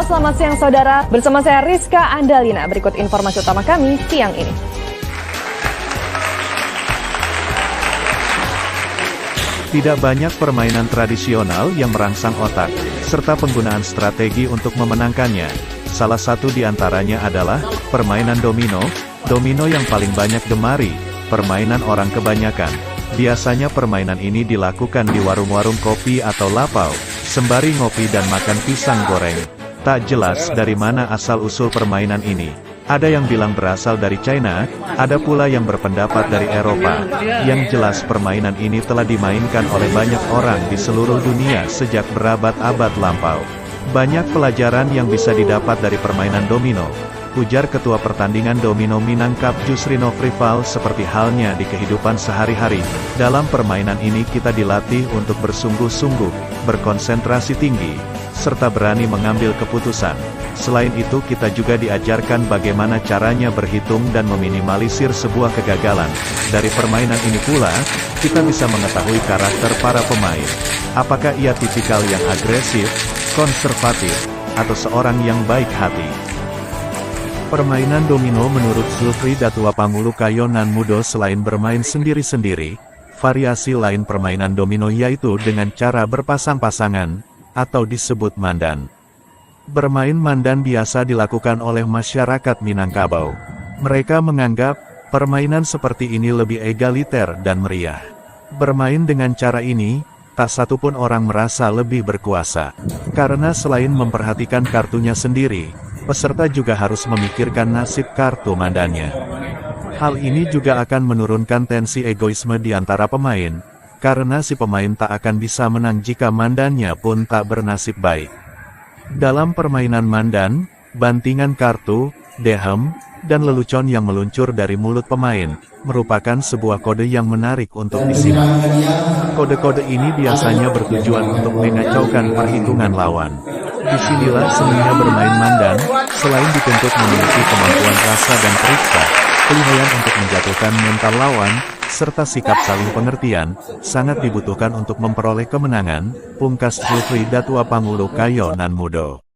selamat siang saudara. Bersama saya Rizka Andalina. Berikut informasi utama kami siang ini. Tidak banyak permainan tradisional yang merangsang otak, serta penggunaan strategi untuk memenangkannya. Salah satu di antaranya adalah permainan domino. Domino yang paling banyak gemari, permainan orang kebanyakan. Biasanya permainan ini dilakukan di warung-warung kopi atau lapau, sembari ngopi dan makan pisang goreng. Tak jelas dari mana asal-usul permainan ini. Ada yang bilang berasal dari China, ada pula yang berpendapat dari Eropa. Yang jelas permainan ini telah dimainkan oleh banyak orang di seluruh dunia sejak berabad-abad lampau. Banyak pelajaran yang bisa didapat dari permainan domino, ujar Ketua Pertandingan Domino Minangkap Jusrino Frival. Seperti halnya di kehidupan sehari-hari, dalam permainan ini kita dilatih untuk bersungguh-sungguh, berkonsentrasi tinggi, serta berani mengambil keputusan. Selain itu kita juga diajarkan bagaimana caranya berhitung dan meminimalisir sebuah kegagalan. Dari permainan ini pula, kita bisa mengetahui karakter para pemain. Apakah ia tipikal yang agresif, konservatif, atau seorang yang baik hati. Permainan domino menurut Zulfri Datua Pamulukayo nan Mudo selain bermain sendiri-sendiri, variasi lain permainan domino yaitu dengan cara berpasang-pasangan, atau disebut mandan. Bermain mandan biasa dilakukan oleh masyarakat Minangkabau. Mereka menganggap, permainan seperti ini lebih egaliter dan meriah. Bermain dengan cara ini, tak satupun orang merasa lebih berkuasa. Karena selain memperhatikan kartunya sendiri, peserta juga harus memikirkan nasib kartu mandannya. Hal ini juga akan menurunkan tensi egoisme di antara pemain, karena si pemain tak akan bisa menang jika mandannya pun tak bernasib baik. Dalam permainan mandan, bantingan kartu, dehem, dan lelucon yang meluncur dari mulut pemain, merupakan sebuah kode yang menarik untuk disimak. Kode-kode ini biasanya bertujuan untuk mengacaukan perhitungan lawan. Disinilah seninya bermain mandan, selain dituntut memiliki kemampuan rasa dan periksa, kelihayan untuk menjatuhkan mental lawan, serta sikap saling pengertian, sangat dibutuhkan untuk memperoleh kemenangan, pungkas Zulfri Datua Pamulukayo nan Mudo.